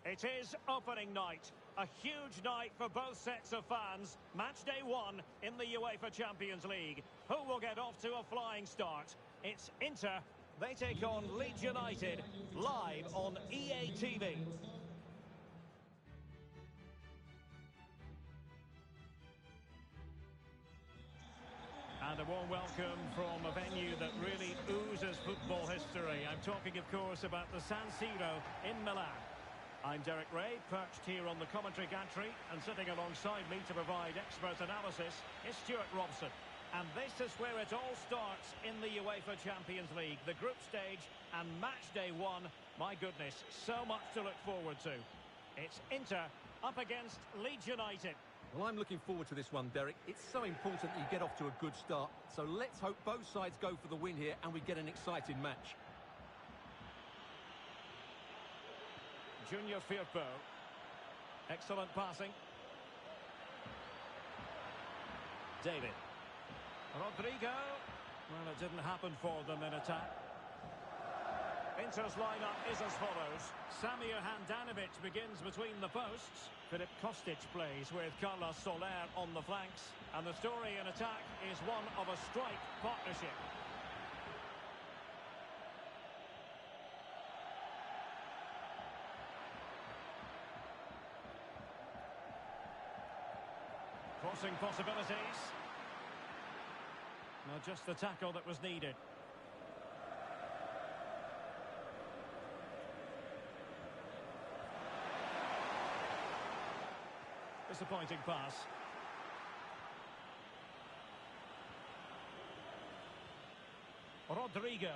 It is opening night. A huge night for both sets of fans. Match day one in the UEFA Champions League. Who will get off to a flying start? It's Inter. They take on Leeds United live on EA TV. And a warm welcome from a venue that really oozes football history. I'm talking, of course, about the San Siro in Milan. I'm Derek Ray, perched here on the commentary gantry, and sitting alongside me to provide expert analysis is Stuart Robson. And this is where it all starts in the UEFA Champions League, the group stage and match day one. My goodness, so much to look forward to. It's Inter up against Leeds United. Well, I'm looking forward to this one, Derek. It's so important that you get off to a good start. So let's hope both sides go for the win here and we get an exciting match. Junior Firpo. Excellent passing. David. Rodrigo. Well, it didn't happen for them in attack. Inter's lineup is as follows. Samir Handanovic begins between the posts. Filip Kostic plays with Carlos Soler on the flanks. And the story in attack is one of a strike partnership. Crossing possibilities. Well, just the tackle that was needed. Disappointing pass. Rodrigo.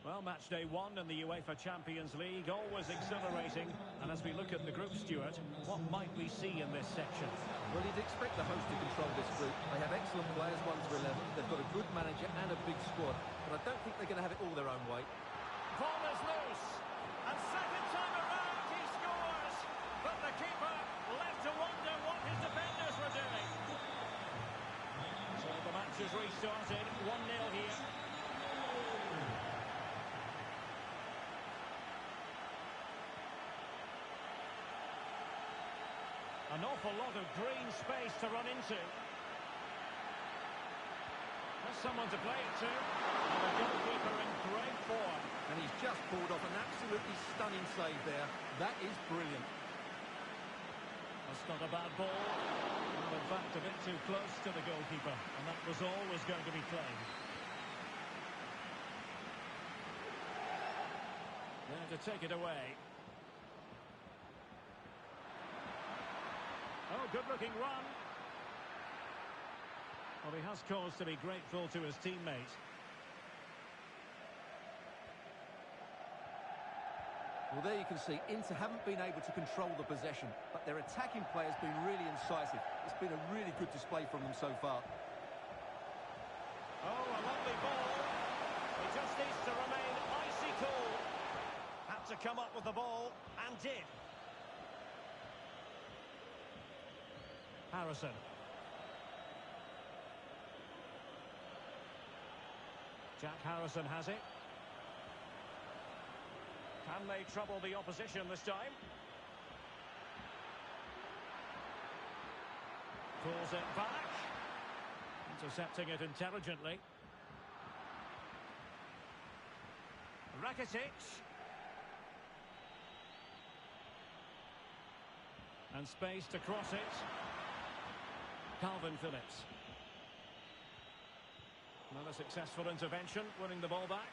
Well, match day one in the UEFA Champions League, always exhilarating. And as we look at the group, Stuart, what might we see in this section? Well, you'd expect the host to control this group. They have excellent players, 1 to 11. They've got a good manager and a big squad. But I don't think they're going to have it all their own way. Ball is loose. And second time around, he scores. But the keeper left to wonder what his defenders were doing. So the match has restarted. 1-0 here. An awful lot of green space to run into. There's someone to play it to. And the goalkeeper in great form. And he's just pulled off an absolutely stunning save there. That is brilliant. That's not a bad ball. Well, in fact, a bit too close to the goalkeeper. And that was always going to be claimed. There to take it away. Oh, good-looking run. Well, he has cause to be grateful to his teammate. Well, there you can see, Inter haven't been able to control the possession, but their attacking play has been really incisive. It's been a really good display from them so far. Oh, a lovely ball. He just needs to remain icy cool. Had to come up with the ball, and did. Harrison. Jack Harrison has it. Can they trouble the opposition this time? Pulls it back. Intercepting it intelligently. Rakitic. And space to cross it. Calvin Phillips. Another successful intervention, winning the ball back.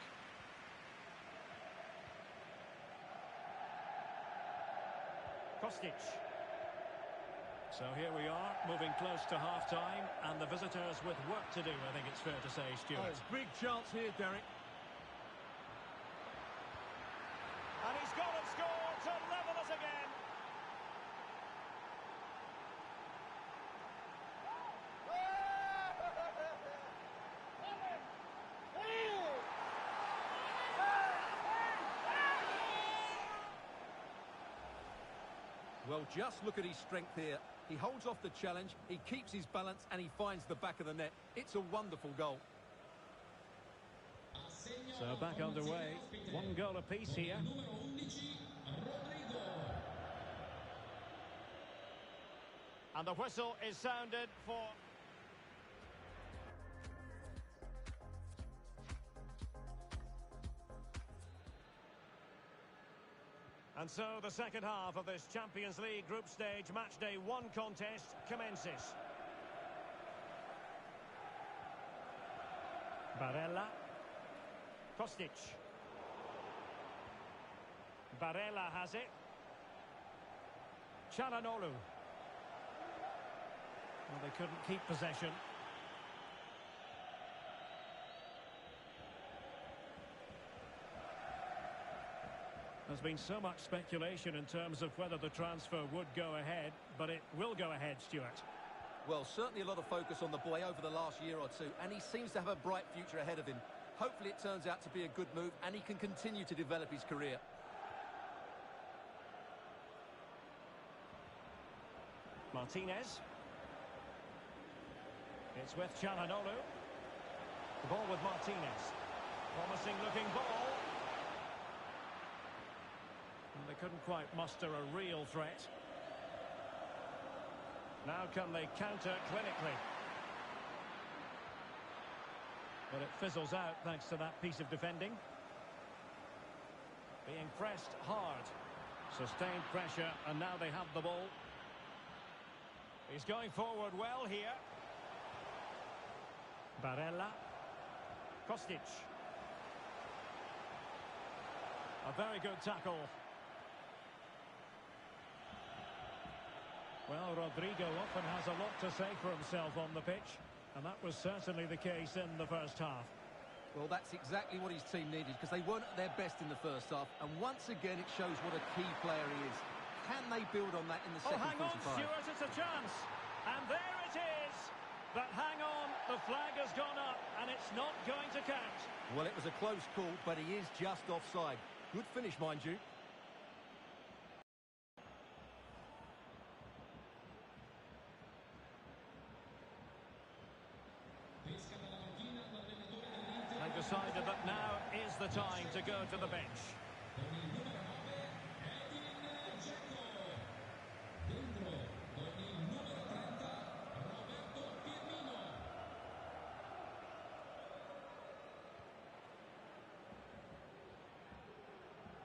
Kostic. So here we are, moving close to half-time, and the visitors with work to do, I think it's fair to say, Stuart. Oh, big chance here, Derek. And he's gone and scored to level us again. Well, just look at his strength here. He holds off the challenge, he keeps his balance, and he finds the back of the net. It's a wonderful goal. So back underway. One goal apiece here. And the whistle is sounded for... And so the second half of this Champions League group stage matchday 1 contest commences. Barella. Kostic. Barella has it. Çalhanoğlu. Well, they couldn't keep possession. There's been so much speculation in terms of whether the transfer would go ahead, but it will go ahead, Stuart. Well, certainly a lot of focus on the boy over the last year or two, and he seems to have a bright future ahead of him. Hopefully it turns out to be a good move, and he can continue to develop his career. Martinez. It's with Çalhanoğlu. The ball with Martinez. Promising looking ball. And they couldn't quite muster a real threat. Now can they counter clinically? But it fizzles out thanks to that piece of defending. Being pressed hard. Sustained pressure, and now they have the ball. He's going forward well here. Barella. Kostic. A very good tackle. Well, Rodrigo often has a lot to say for himself on the pitch, and that was certainly the case in the first half. Well, that's exactly what his team needed, because they weren't at their best in the first half, and once again it shows what a key player he is. Can they build on that in the second 45? Oh, hang on, Stuart, it's a chance. And there it is. But hang on, the flag has gone up, and it's not going to count. Well, it was a close call, but he is just offside. Good finish, mind you. They've decided that now is the time to go to the bench.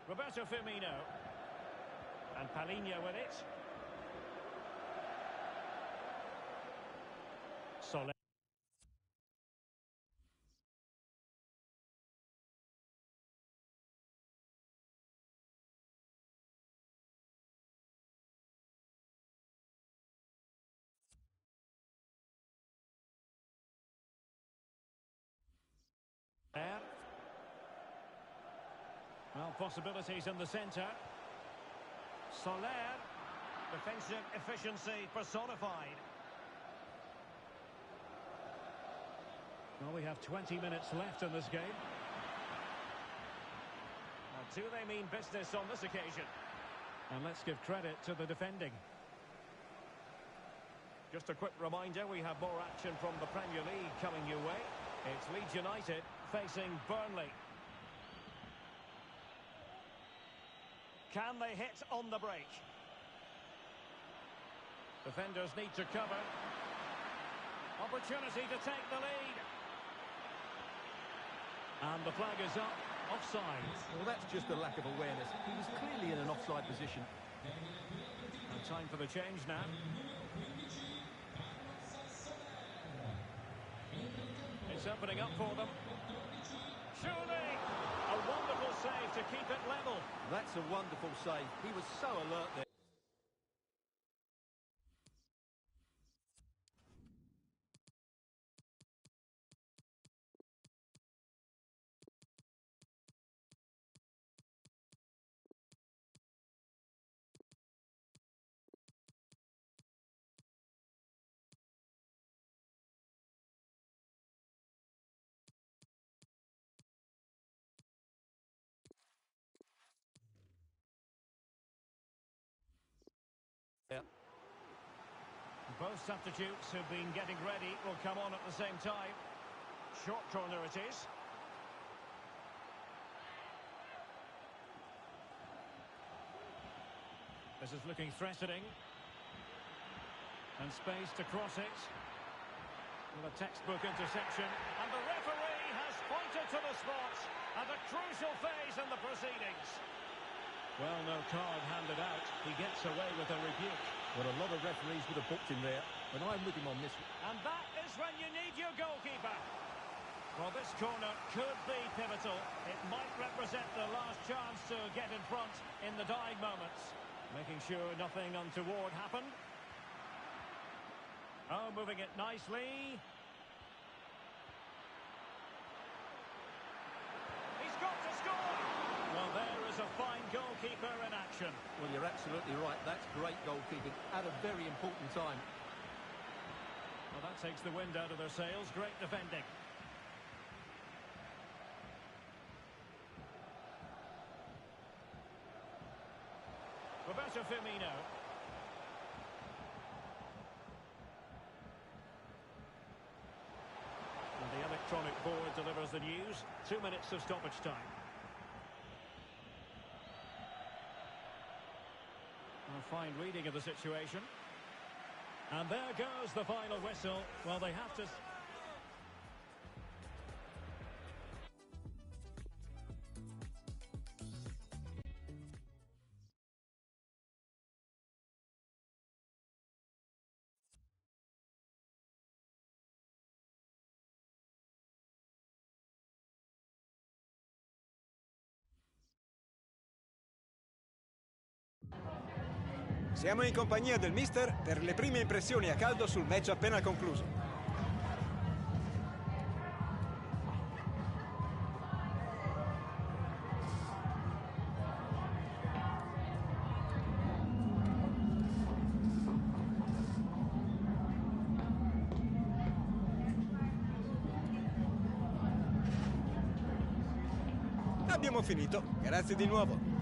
Roberto Firmino. And Palhinha with it. Soler. Well, possibilities in the centre. Soler. Defensive efficiency personified. Well, we have 20 minutes left in this game. And do they mean business on this occasion? And let's give credit to the defending. Just a quick reminder, we have more action from the Premier League coming your way. It's Leeds United facing Burnley. Can they hit on the break? Defenders need to cover. Opportunity to take the lead. And the flag is up. Offside. Well, that's just a lack of awareness. He was clearly in an offside position. And time for the change now. It's opening up for them. Surely! A wonderful save to keep it level. That's a wonderful save. He was so alert there. Yeah. Both substitutes who've been getting ready will come on at the same time. Short corner it is. This is looking threatening. And space to cross it. With a textbook interception. And the referee has pointed to the spot at a crucial phase in the proceedings. Well, no card handed out. He gets away with a rebuke. Well, a lot of referees would have booked him there, but I'm with him on this. And that is when you need your goalkeeper. Well, this corner could be pivotal. It might represent the last chance to get in front in the dying moments. Making sure nothing untoward happened. Oh, moving it nicely. He's got to score! Well, there is a fine goalkeeper in action. Well, you're absolutely right. That's great goalkeeping at a very important time. Well, that takes the wind out of their sails. Great defending. Roberto Firmino. And the electronic board delivers the news. 2 minutes of stoppage time. A fine reading of the situation. And there goes the final whistle. Well, they have to... Siamo in compagnia del mister per le prime impressioni a caldo sul match appena concluso. Abbiamo finito, grazie di nuovo.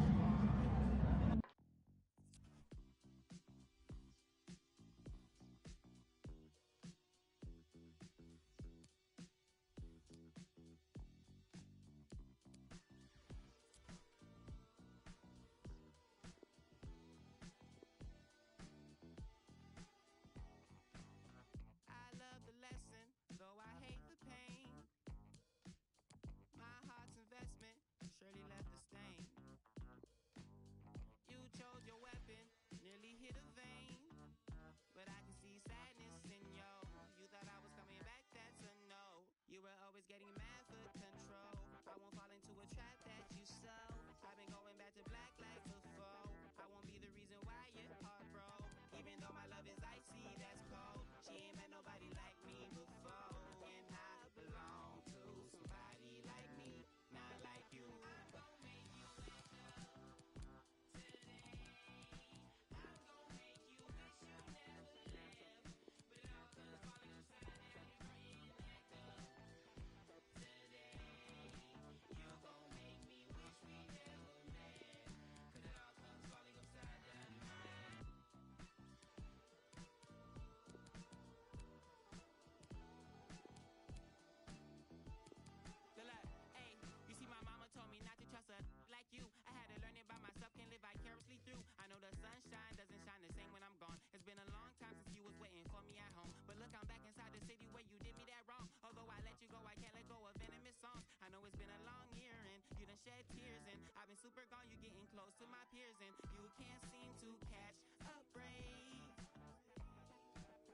Super gone, you getting close to my peers, and you can't seem to catch a break.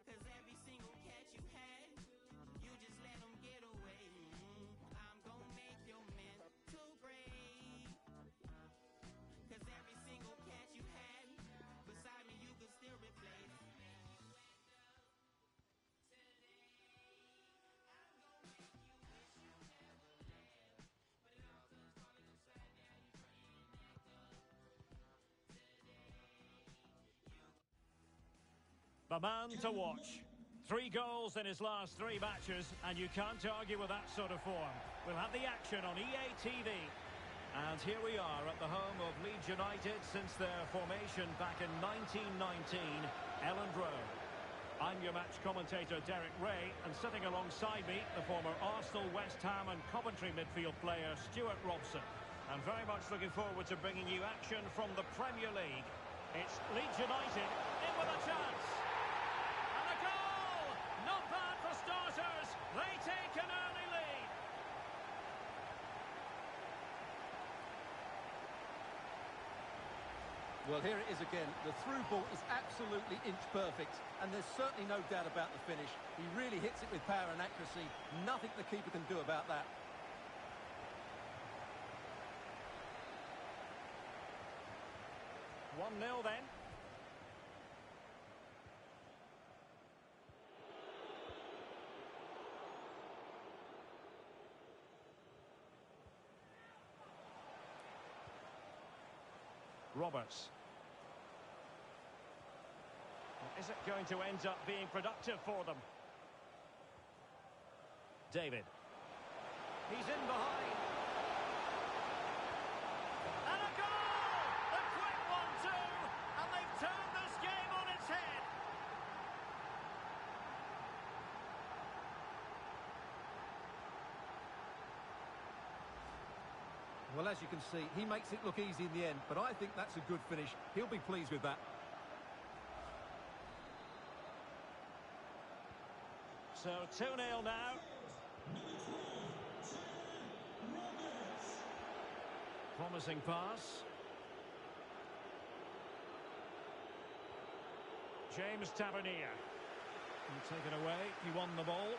Cause every single catch you had, you just let them get away. I'm gonna make your mental break. Cause every single catch you had, beside me you could still replace. The man to watch. 3 goals in his last 3 matches, and you can't argue with that sort of form. We'll have the action on EA TV. And here we are at the home of Leeds United since their formation back in 1919, Elland Road. I'm your match commentator, Derek Ray, and sitting alongside me, the former Arsenal, West Ham and Coventry midfield player, Stuart Robson. And very much looking forward to bringing you action from the Premier League. It's Leeds United in with a chance. And a goal! Not bad for starters. They take an early lead. Well, here it is again. The through ball is absolutely inch perfect, and there's certainly no doubt about the finish. He really hits it with power and accuracy. Nothing the keeper can do about that. One 0 then. Roberts. Is it going to end up being productive for them? David. He's in behind. And a goal! A quick 1-2, and they've turned this game on its head. Well, as you can see, he makes it look easy in the end, but I think that's a good finish. He'll be pleased with that. So 2-0 now. Promising pass. James Tavernier. Taken away. He won the ball.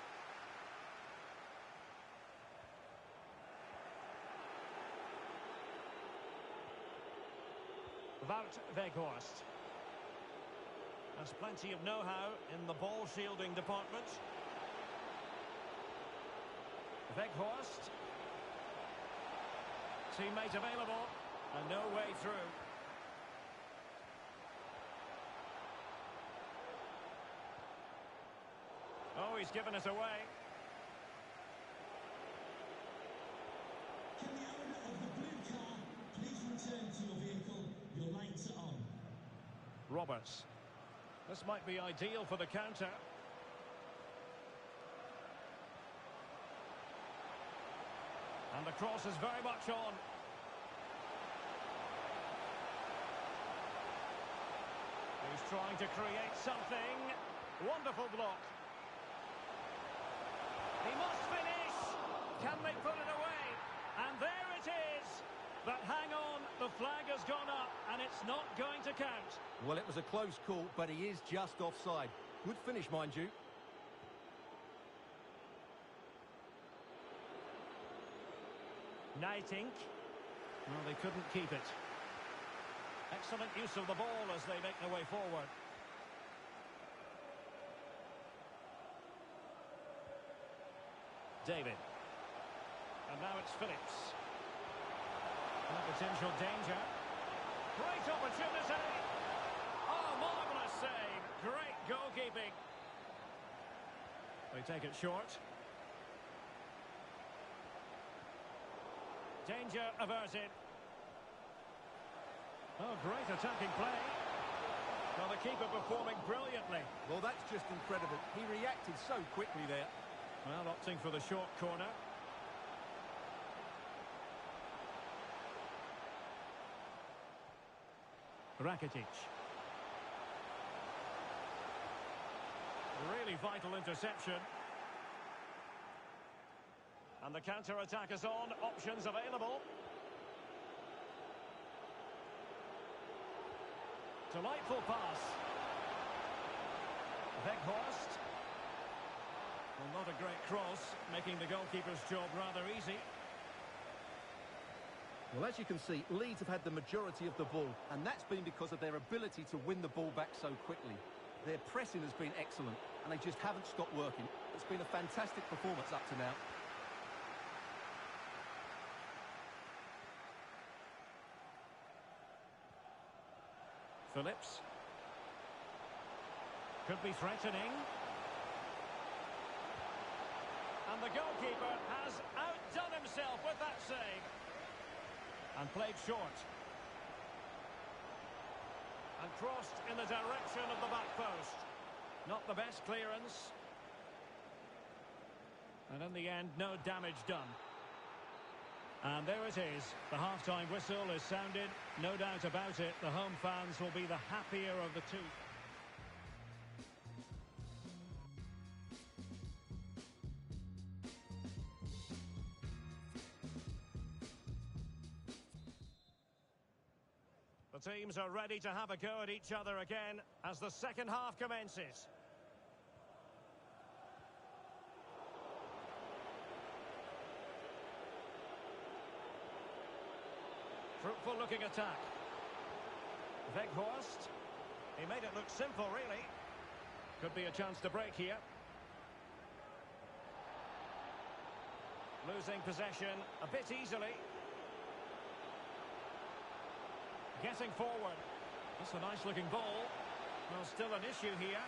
Wout Weghorst. There's plenty of know-how in the ball shielding department. Weghorst. Teammate available, and no way through. Oh, he's given us away. Can the owner of the blue car please return to your vehicle? Your lights are on. Roberts. This might be ideal for the counter. And the cross is very much on. He's trying to create something. Wonderful block. He must finish. Can they put it away? And there it is. But hang on, the flag has gone up, and it's not going to count. Well, it was a close call, but he is just offside. Good finish, mind you. Nighting. Well, they couldn't keep it. Excellent use of the ball as they make their way forward. David. And now it's Phillips. Potential danger. Great opportunity. Oh, marvellous save. Great goalkeeping. They take it short. Danger averted. Oh, great attacking play. Well, the keeper performing brilliantly. Well, that's just incredible. He reacted so quickly there. Well, opting for the short corner. Rakitic. Really vital interception. And the counter-attack is on. Options available. Delightful pass. Weghorst. Well, not a great cross, making the goalkeeper's job rather easy. Well, as you can see, Leeds have had the majority of the ball, and that's been because of their ability to win the ball back so quickly. Their pressing has been excellent, and they just haven't stopped working. It's been a fantastic performance up to now. Phillips. Could be threatening. And the goalkeeper has outdone himself with that save. And played short. And crossed in the direction of the back post. Not the best clearance. And in the end, no damage done. And there it is. The half-time whistle is sounded. No doubt about it, the home fans will be the happier of the two. The teams are ready to have a go at each other again as the second half commences. Fruitful looking attack. Weghorst. He made it look simple, really. Could be a chance to break here. Losing possession a bit easily. Getting forward. That's a nice looking ball. Well, still an issue here.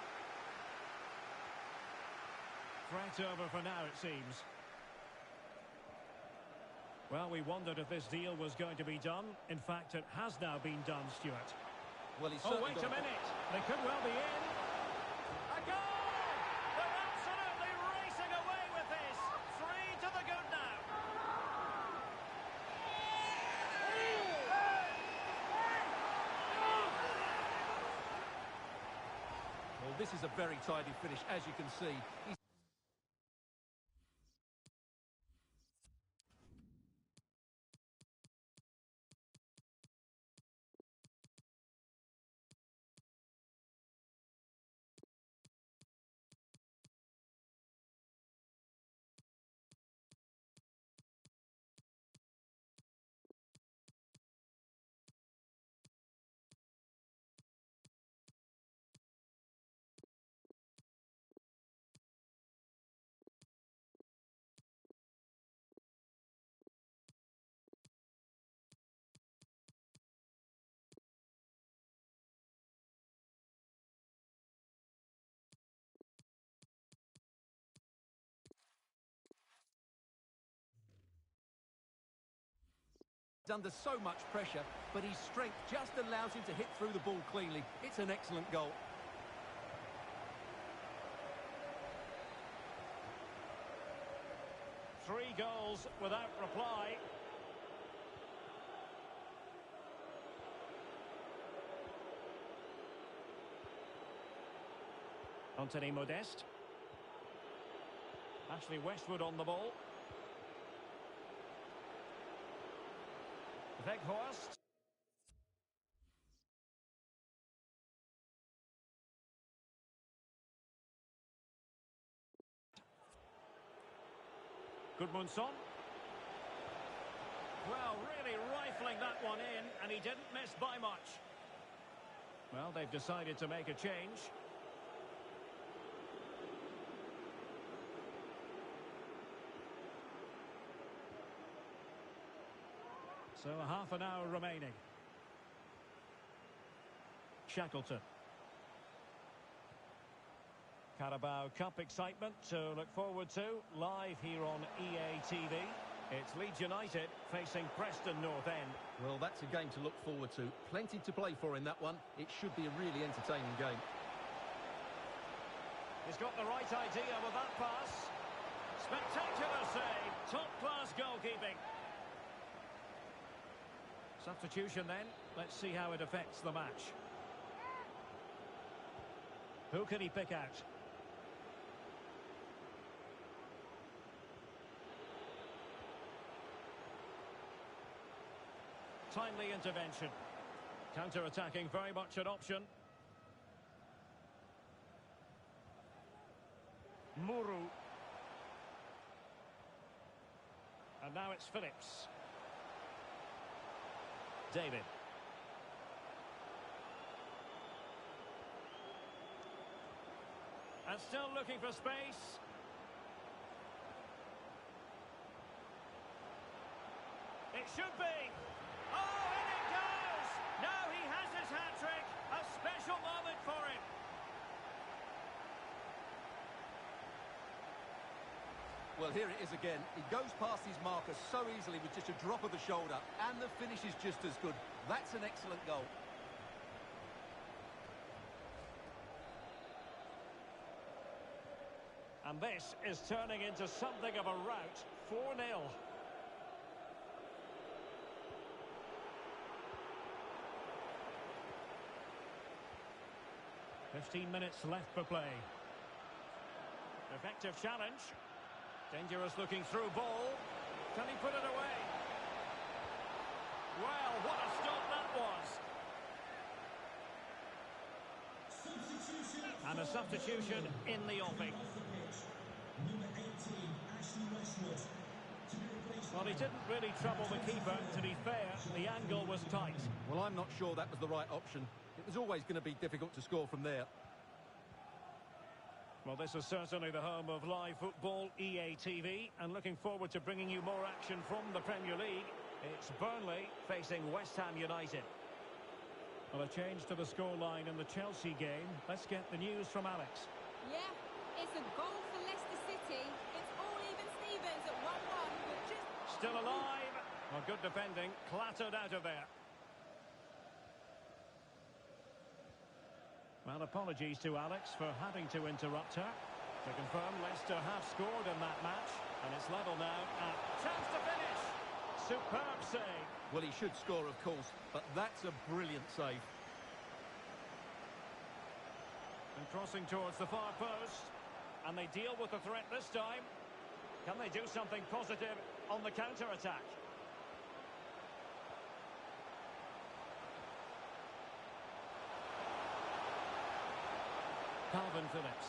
Threat over for now, it seems. Well, we wondered if this deal was going to be done. In fact, it has now been done, Stuart. Well, he's Oh, wait a minute. They could well be in. A goal! They're absolutely racing away with this. 3 to the good now. Well, this is a very tidy finish, as you can see. Under so much pressure, but his strength just allows him to hit through the ball cleanly. It's an excellent goal. Three goals without reply. Anthony Modeste. Ashley Westwood on the ball. Weghorst. Gudmundsson. Well, really rifling that one in, and he didn't miss by much. Well, they've decided to make a change. So a half an hour remaining. Shackleton. Carabao Cup excitement to look forward to live here on EA TV. It's Leeds United facing Preston North End. Well, that's a game to look forward to. Plenty to play for in that one. It should be a really entertaining game. He's got the right idea with that pass. Spectacular save. Top-class goalkeeping. Substitution then. Let's see how it affects the match. Who can he pick out? Timely intervention. Counter-attacking, very much an option. Muru. And now it's Phillips. David. And still looking for space. It should be. Oh, in it goes! Now he has his hat-trick. A special moment for him. Well, here it is again. He goes past his marker so easily with just a drop of the shoulder, and the finish is just as good. That's an excellent goal. And this is turning into something of a rout. 4-0. 15 minutes left for play. Effective challenge. Dangerous looking through ball. Can he put it away? Well, what a stop that was. And a substitution in the offing. Number 18, Ashley Westwood. Well, he didn't really trouble the keeper. To be fair, the angle was tight. Well, I'm not sure that was the right option. It was always going to be difficult to score from there. Well, this is certainly the home of live football, EA TV, and looking forward to bringing you more action from the Premier League. It's Burnley facing West Ham United. Well, a change to the scoreline in the Chelsea game. Let's get the news from Alex. Yeah, it's a goal for Leicester City. It's all even Stevens at 1-1, but just... Still alive. Well, good defending. Clattered out of there. Well, apologies to Alex for having to interrupt her. To confirm, Leicester have scored in that match. And it's level now at chance to finish. Superb save. Well, he should score, of course, but that's a brilliant save. And crossing towards the far post. And they deal with the threat this time. Can they do something positive on the counter-attack? Calvin Phillips.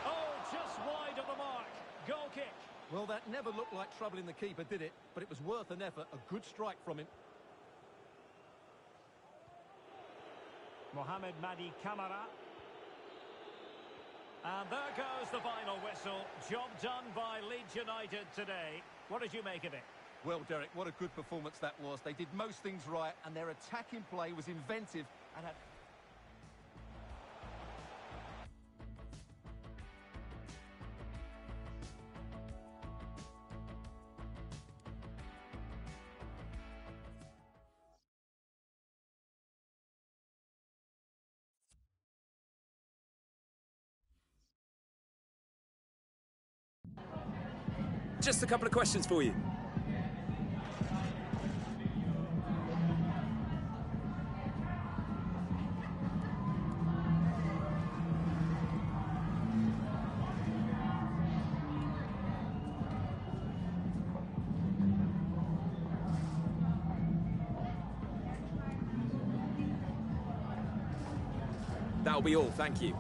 Oh, just wide of the mark. Goal kick. Well, that never looked like troubling the keeper, did it? But it was worth an effort. A good strike from him. Mohamed Madi Camara. And there goes the final whistle. Job done by Leeds United today. What did you make of it? Well, Derek, what a good performance that was. They did most things right, and their attacking play was inventive and had... Just a couple of questions for you. That'll be all, thank you.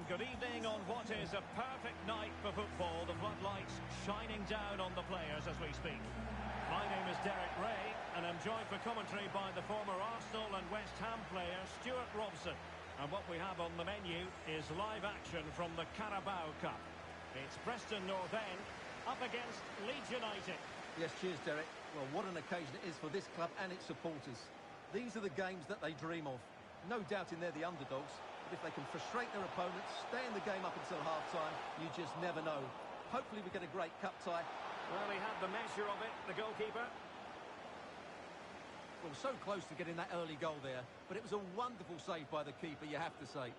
and good evening on what is a perfect night for football. The floodlights shining down on the players as we speak. My name is Derek Ray, and I'm joined for commentary by the former Arsenal and West Ham player Stuart Robson. And what we have on the menu is live action from the Carabao Cup. It's Preston North End up against Leeds United. Yes, cheers, Derek. Well, what an occasion it is for this club and its supporters. These are the games that they dream of. No doubting they're the underdogs, but if they can frustrate their opponents, stay in the game up until half-time, you just never know. Hopefully we get a great cup tie. Well, he had the measure of it, the goalkeeper. Well, so close to getting that early goal there, but it was a wonderful save by the keeper, you have to say.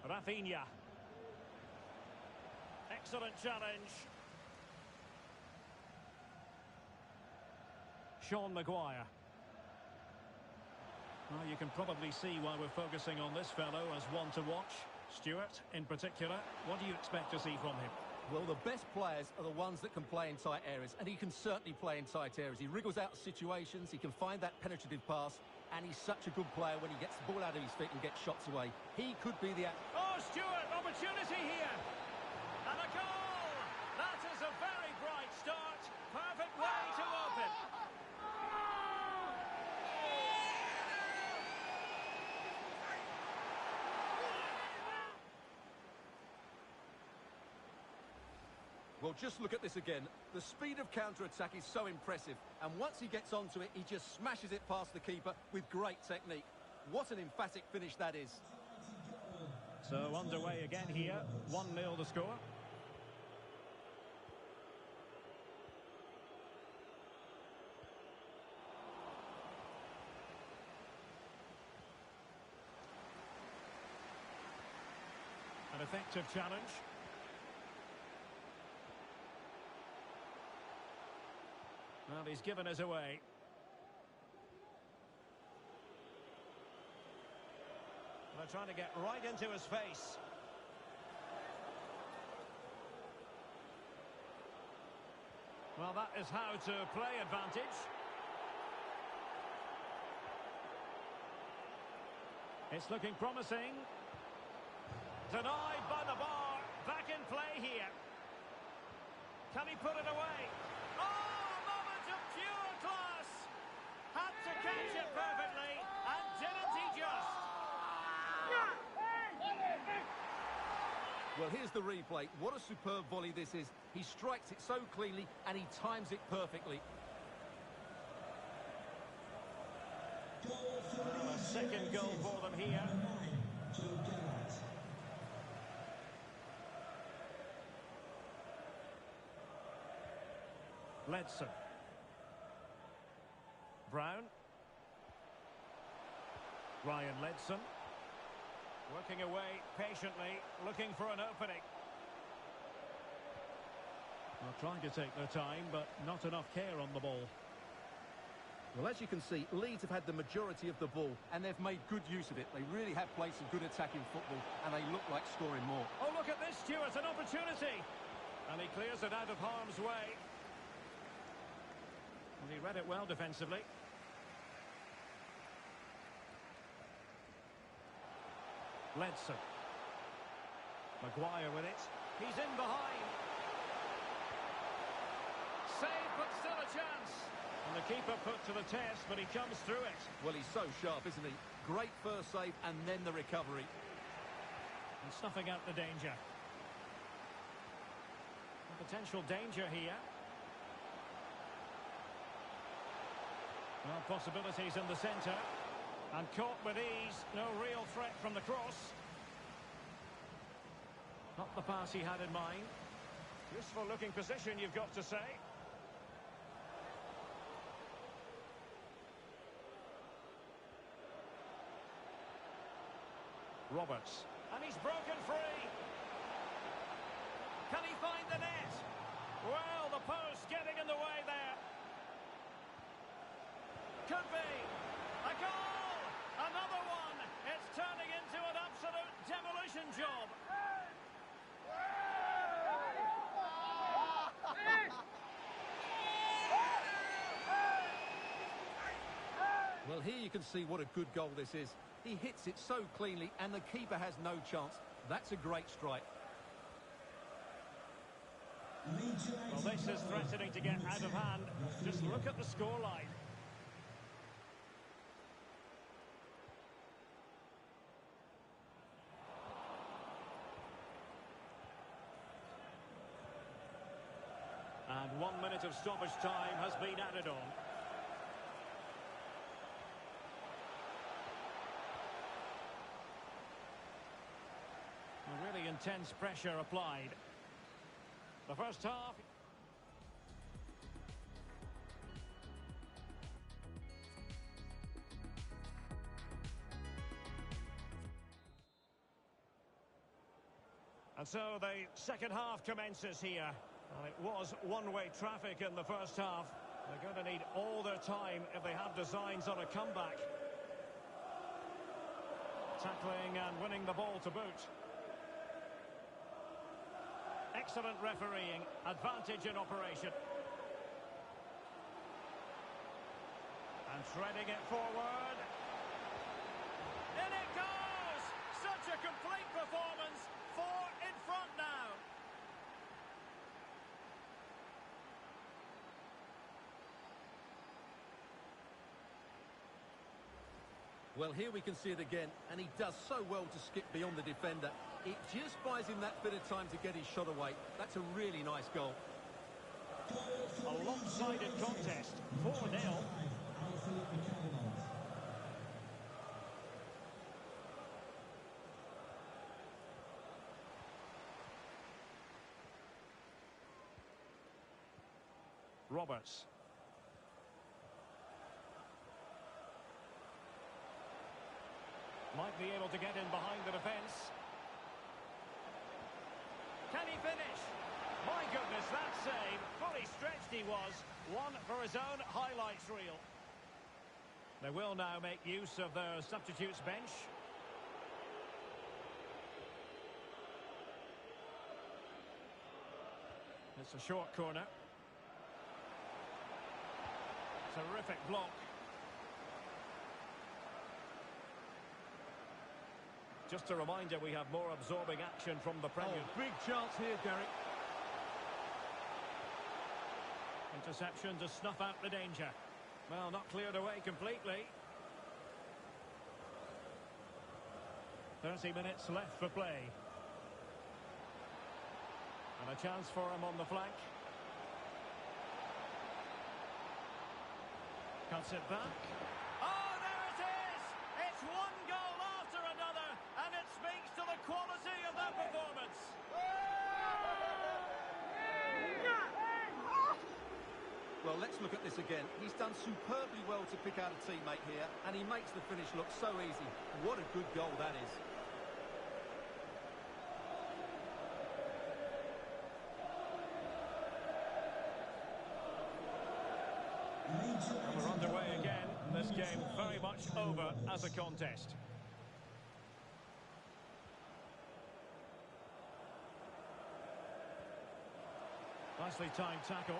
Rafinha. Excellent challenge. Sean Maguire. Well, you can probably see why we're focusing on this fellow as one to watch. Stuart, in particular, what do you expect to see from him? Well, the best players are the ones that can play in tight areas, and he can certainly play in tight areas. He wriggles out of situations, he can find that penetrative pass, and he's such a good player when he gets the ball out of his feet and gets shots away. He could be the... Oh, Stuart, opportunity here! And a goal! That is a very bright start. Perfect way to open. Well, just look at this again. The speed of counter-attack is so impressive, and once he gets onto it, he just smashes it past the keeper with great technique. What an emphatic finish that is. So underway again here, 1-0 the score. An effective challenge. Well, he's given us away. They're trying to get right into his face. Well, that is how to play advantage. It's looking promising. Denied by the bar. Back in play here. Can he put it away? Oh, a moment of pure class. Had to catch it perfectly. And didn't he just? Well, here's the replay. What a superb volley this is. He strikes it so cleanly and he times it perfectly. Well, a second goal for them here. Ledson. Brown. Ryan Ledson. Working away patiently, looking for an opening. Well, trying to take their time, but not enough care on the ball. Well, as you can see, Leeds have had the majority of the ball, and they've made good use of it. They really have played some good attacking football, and they look like scoring more. Oh, look at this, Stuart, an opportunity. And he clears it out of harm's way. And he read it well defensively. Ledson. Maguire with it. He's in behind. Save, but still a chance. And the keeper put to the test, but he comes through it. Well, he's so sharp, isn't he? Great first save, and then the recovery. And snuffing out the danger. A potential danger here. Well, possibilities in the centre. And caught with ease. No real threat from the cross. Not the pass he had in mind. Useful looking position, you've got to say. Roberts. And he's broken free. Can he find the net? Well, the post getting in the way there. Could be. A goal! Another one! It's turning into an absolute demolition job. Well, here you can see what a good goal this is. He hits it so cleanly and the keeper has no chance. That's a great strike. Well, this is threatening to get out of hand. Just look at the scoreline. And 1 minute of stoppage time has been added on. A really intense pressure applied. The first half. And so the second half commences here. Well, it was one-way traffic in the first half. They're going to need all their time if they have designs on a comeback. Tackling and winning the ball to boot. Excellent refereeing, advantage in operation. And threading it forward. In it goes! Such a complete performance. 4 in front now. Well, here we can see it again, and he does so well to skip beyond the defender. It just buys him that bit of time to get his shot away. That's a really nice goal. A lopsided contest, 4-0. Roberts. Might be able to get in behind the defence. Can he finish? My goodness, that save. Fully stretched he was. One for his own highlights reel. They will now make use of their substitutes bench. It's a short corner. Terrific block. Just a reminder, we have more absorbing action from the Premier. Oh, big chance here, Derek. Interception to snuff out the danger. Well, not cleared away completely. 30 minutes left for play. And a chance for him on the flank. Cuts it back. Oh, there it is! It's one goal after another, and it speaks to the quality of their performance. Well, let's look at this again. He's done superbly well to pick out a teammate here, and he makes the finish look so easy. What a good goal that is. And we're underway again. This game very much over as a contest. Nicely timed tackle.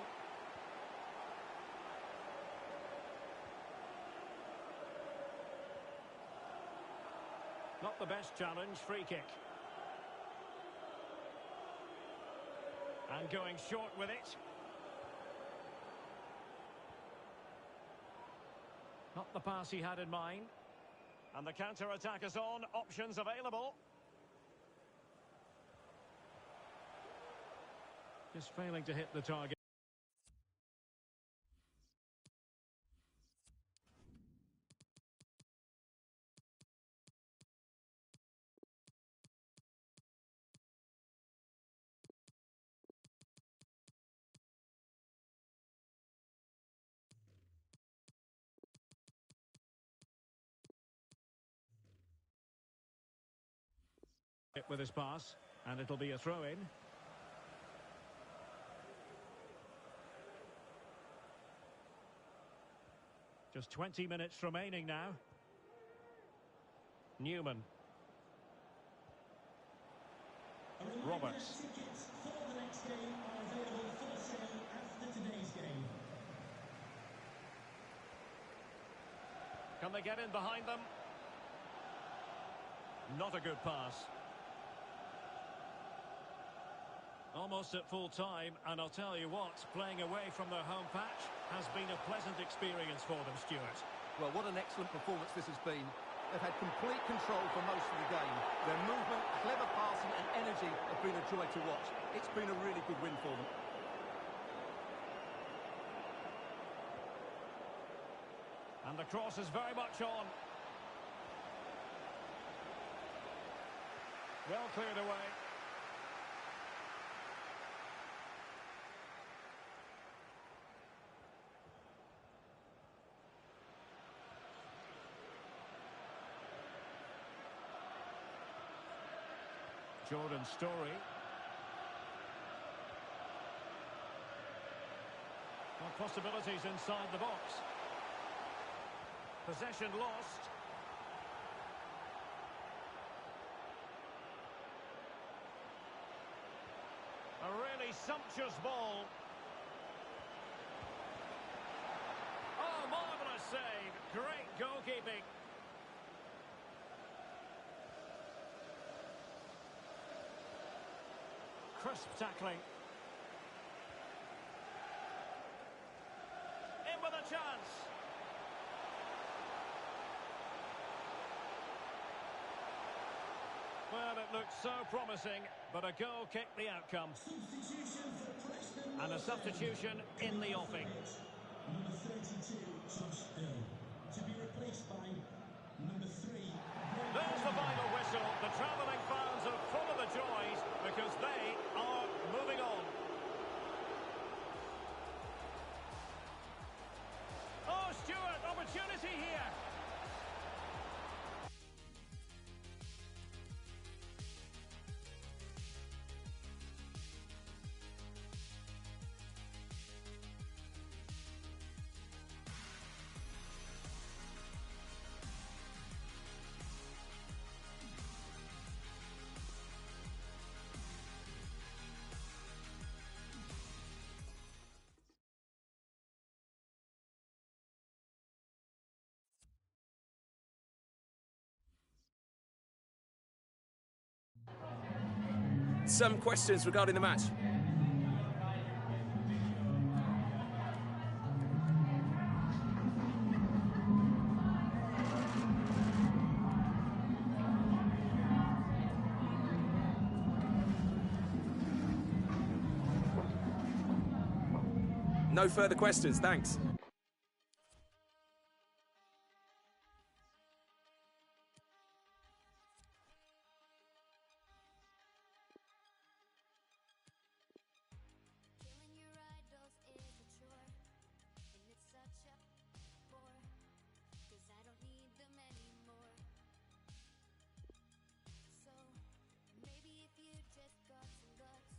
Not the best challenge, free kick. And going short with it. Not the pass he had in mind. And the counter-attack is on. Options available. Just failing to hit the target. With his pass, and it'll be a throw-in. Just 20 minutes remaining now. Newman. Roberts. Tickets for the next game are available for sale after today's game. Can they get in behind them? Not a good pass. Almost at full time, and I'll tell you what, playing away from their home patch has been a pleasant experience for them, Stuart. Well, what an excellent performance this has been. They've had complete control for most of the game. Their movement, clever passing and energy have been a joy to watch. It's been a really good win for them. And the cross is very much on. Well cleared away. Jordan's story. Well, possibilities inside the box. Possession lost. A really sumptuous ball. Oh, marvellous save. Great goalkeeping. Crisp tackling. In with a chance. Well, it looked so promising, but a goal kicked the outcome. Substitution for Preston. And a substitution in the offing. Number 32, Josh Hill. To be replaced by number 3. There's the final whistle. The travelling fans are full of the joys because they are moving on. Oh, Stuart, opportunity here. Some questions regarding the match. No further questions, thanks. Killing your idols is a chore, and it's such a bore, 'cause I don't need them anymore. So, maybe if you just got some guts,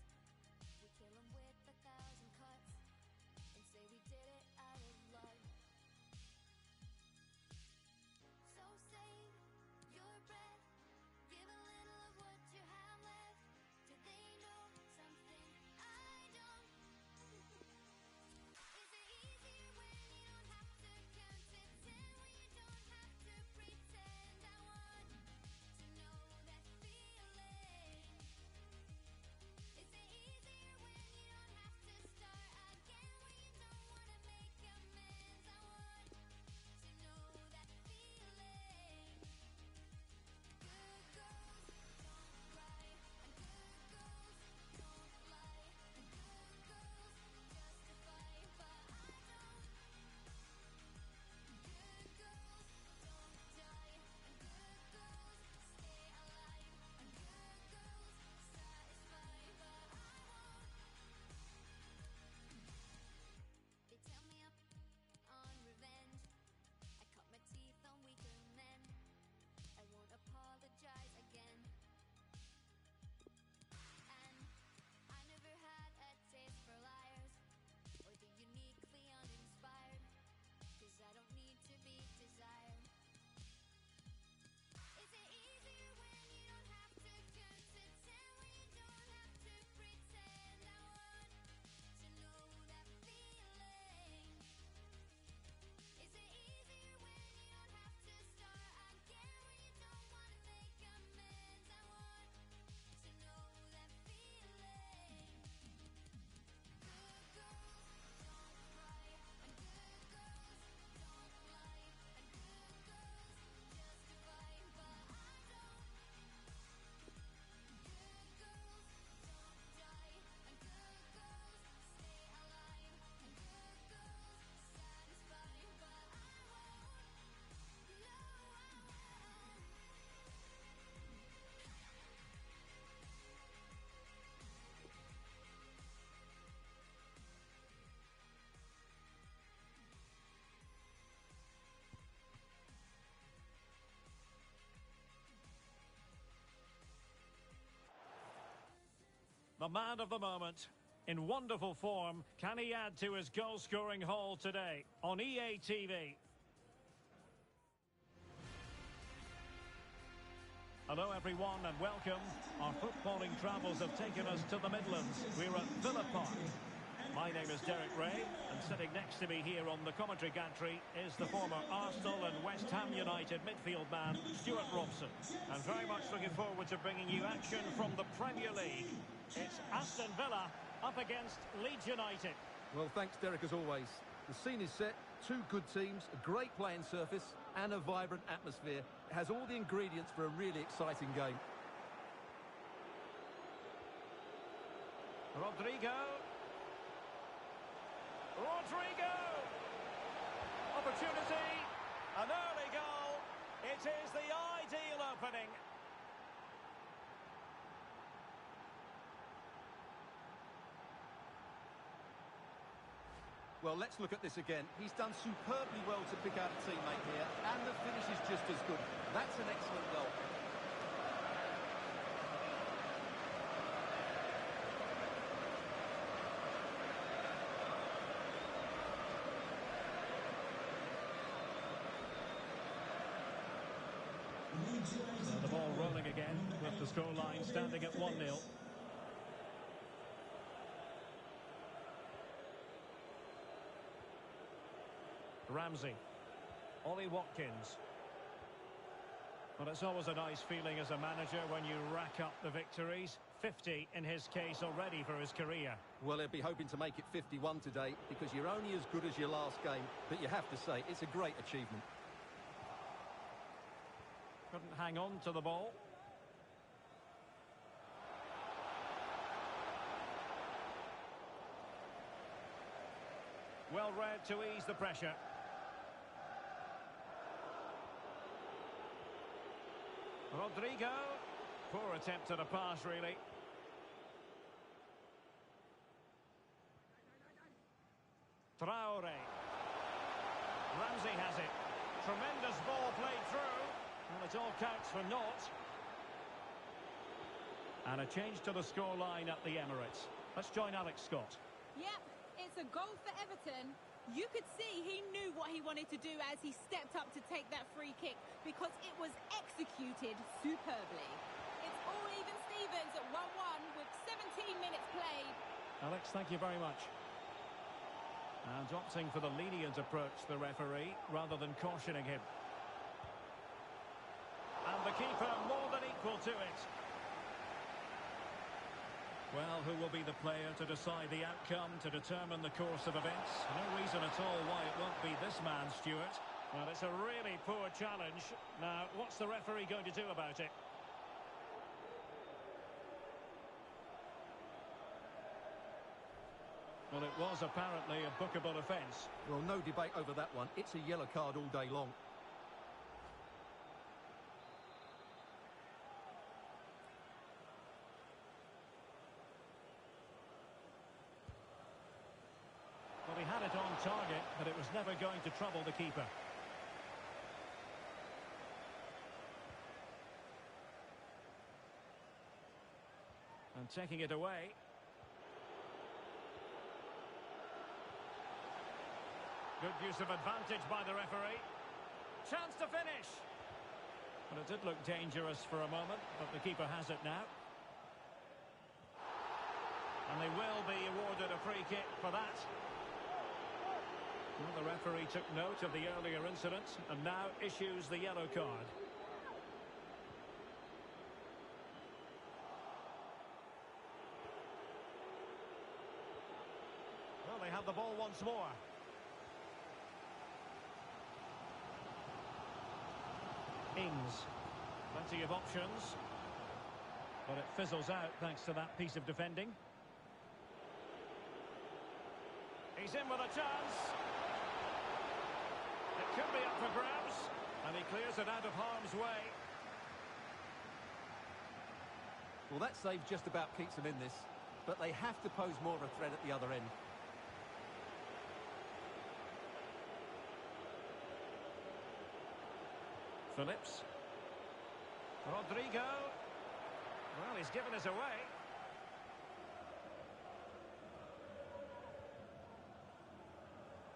we kill them with 1,000 cuts, and say we did it out of the man of the moment. In wonderful form, can he add to his goal-scoring haul today on EA TV? Hello everyone and welcome. Our footballing travels have taken us to the Midlands. We're at Villa Park. My name is Derek Ray, and sitting next to me here on the commentary gantry is the former Arsenal and West Ham United midfield man, Stuart Robson. And very much looking forward to bringing you action from the Premier League. It's Aston Villa up against Leeds United. Well, thanks, Derek, as always. The scene is set, two good teams, a great playing surface, and a vibrant atmosphere. It has all the ingredients for a really exciting game. Rodrigo. Opportunity. An early goal. It is the ideal opening. Well, let's look at this again. He's done superbly well to pick out a teammate here, and the finish is just as good. That's an excellent goal. So the ball rolling again, with the scoreline standing at 1-0. Ramsey. Ollie Watkins. Well, it's always a nice feeling as a manager when you rack up the victories. 50 in his case already for his career. Well, he'll be hoping to make it 51 today, because you're only as good as your last game. But you have to say, it's a great achievement. Couldn't hang on to the ball. Well read to ease the pressure. Rodrigo. Poor attempt at a pass, really. Traore. Ramsey has it. Tremendous ball played through. And it all counts for naught. And a change to the scoreline at the Emirates. Let's join Alex Scott. Yep, it's a goal for Everton. You could see he knew what he wanted to do as he stepped up to take that free kick, because it was executed superbly. It's all even Stevens at 1-1 with 17 minutes played. Alex, thank you very much. And opting for the lenient approach, the referee, rather than cautioning him. And the keeper more than equal to it. Well, who will be the player to decide the outcome, to determine the course of events? No reason at all why it won't be this man, Stuart. Well, it's a really poor challenge. Now, what's the referee going to do about it? Well, it was apparently a bookable offence. Well, no debate over that one. It's a yellow card all day long. Well, he had it on target, but it was never going to trouble the keeper. And taking it away. Good use of advantage by the referee. Chance to finish. But it did look dangerous for a moment, but the keeper has it now. And they will be awarded a free kick for that. Well, the referee took note of the earlier incident and now issues the yellow card. Well, they have the ball once more. Ings. Plenty of options. But it fizzles out thanks to that piece of defending. He's in with a chance. It could be up for grabs. And he clears it out of harm's way. Well, that save just about keeps them in this. But they have to pose more of a threat at the other end. Phillips. Rodrigo. Well, he's given us away.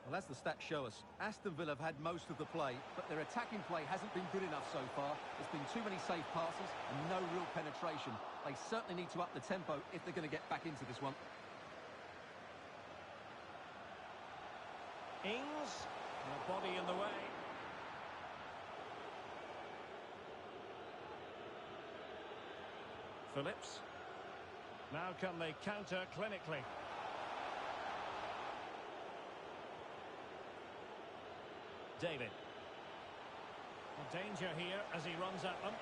Well, as the stats show us, Aston Villa have had most of the play, but their attacking play hasn't been good enough so far. There's been too many safe passes and no real penetration. They certainly need to up the tempo if they're going to get back into this one. Ings, the body in the way. Phillips. Now can they counter clinically? David. A danger here as he runs at them.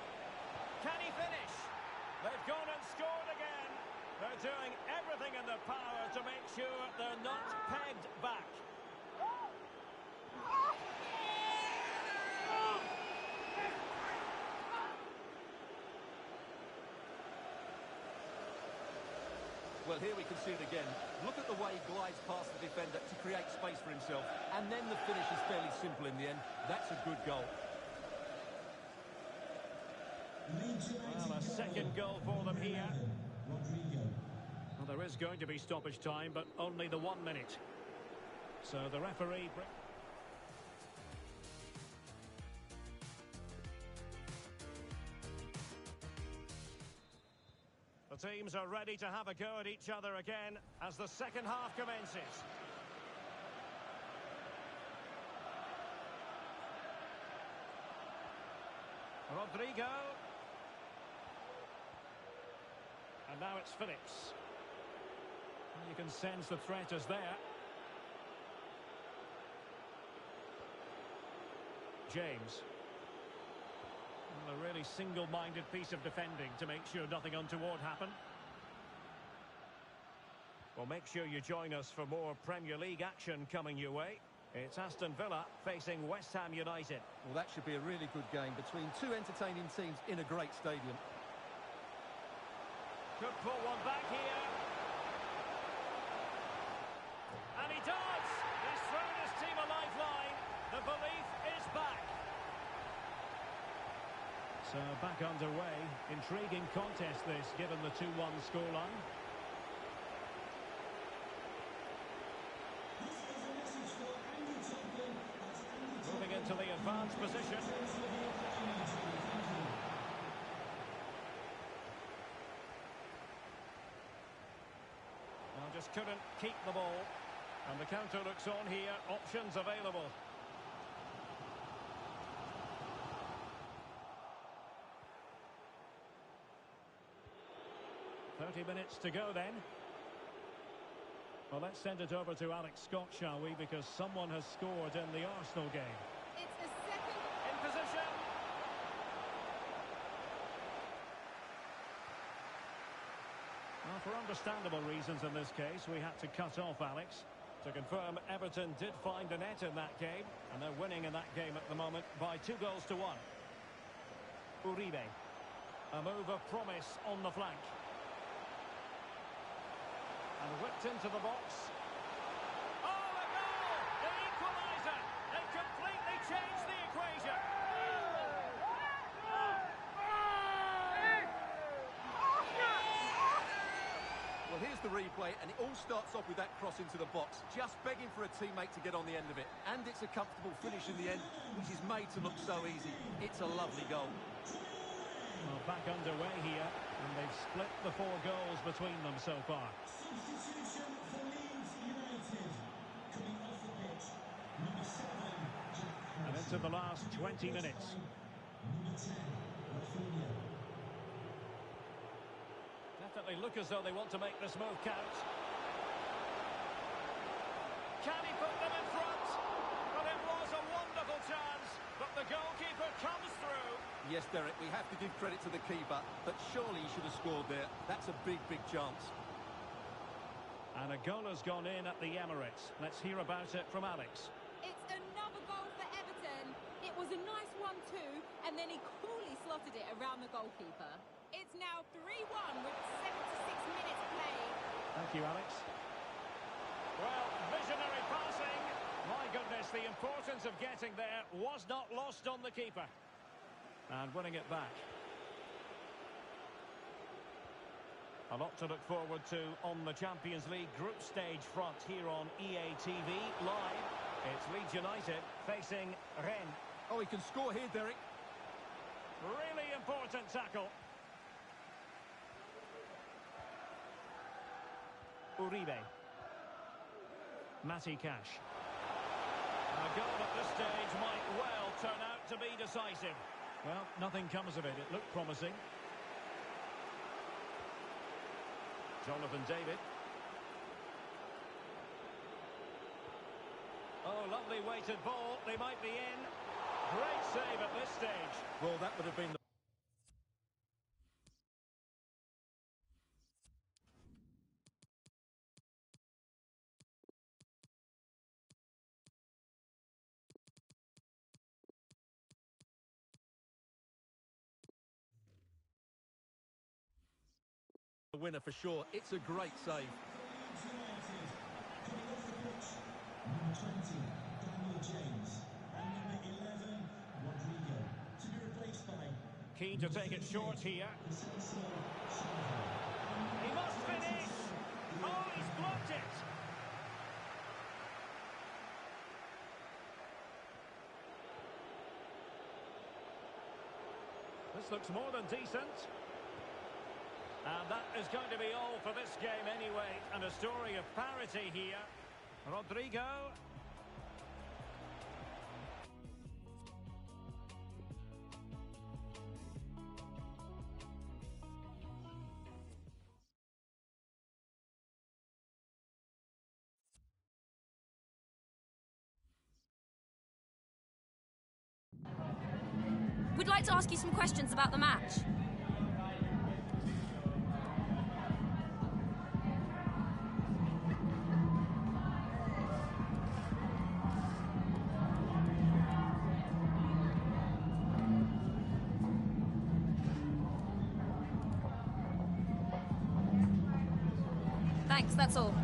Can he finish? They've gone and scored again. They're doing everything in their power to make sure they're not pegged back. Well, here we can see it again. Look at the way he glides past the defender to create space for himself. And then the finish is fairly simple in the end. That's a good goal. Well, a second goal for them here. Well, there is going to be stoppage time, but only the 1 minute. So the referee... The teams are ready to have a go at each other again as the second half commences. Rodrigo. And now it's Phillips. You can sense the threat is there. James. A really single-minded piece of defending to make sure nothing untoward happened. Well, make sure you join us for more Premier League action coming your way. It's Aston Villa facing West Ham United. Well, that should be a really good game between two entertaining teams in a great stadium. Could pull one back here. And he does! He's thrown his team a lifeline. The belief is back. So back underway. Intriguing contest this, given the 2-1 scoreline. Moving into the advanced position. Well, just couldn't keep the ball. And the counter looks on here. Options available. 30 minutes to go then. Well, let's send it over to Alex Scott, shall we? Because someone has scored in the Arsenal game. It's a second... In position. Well, for understandable reasons in this case, we had to cut off Alex. To confirm, Everton did find a net in that game, and they're winning in that game at the moment by 2-1. Uribe. A move of promise on the flank. And whipped into the box. Oh, a goal! The equaliser! They completely changed the equation. Well, here's the replay, and it all starts off with that cross into the box, just begging for a teammate to get on the end of it. And it's a comfortable finish in the end, which is made to look so easy. It's a lovely goal. Well, back underway here, and they've split the 4 goals between them so far. Substitution for Leeds United. Coming off the pitch, number 7, Jack Harrison. And into the last 20 minutes. Number 10, Rafinha. Definitely look as though they want to make this move count. Can he put them in front? Well, it was a wonderful chance, but the goalkeeper comes through. Yes, Derek, we have to give credit to the keeper, but surely he should have scored there. That's a big, big chance. And a goal has gone in at the Emirates. Let's hear about it from Alex. It's another goal for Everton. It was a nice one too, and then he coolly slotted it around the goalkeeper. It's now 3-1 with 76 minutes played. Thank you, Alex. Well, visionary passing. My goodness, the importance of getting there was not lost on the keeper. And winning it back. A lot to look forward to on the Champions League group stage front here on EA TV Live. It's Leeds United facing Rennes. Oh, he can score here, Derek. Really important tackle. Uribe. Matty Cash. A goal at this stage might well turn out to be decisive. Well, nothing comes of it. It looked promising. Jonathan David. Oh, lovely weighted ball. They might be in. Great save at this stage. Well, that would have been the winner for sure. It's a great save. Number 20, Daniel James. And number 11, Rodrigo. To be replaced by... Keen to take it short here. He must finish! Oh, he's blocked it! This looks more than decent. And that is going to be all for this game anyway. And a story of parity here. Rodrigo. We'd like to ask you some questions about the match. Thanks, that's all.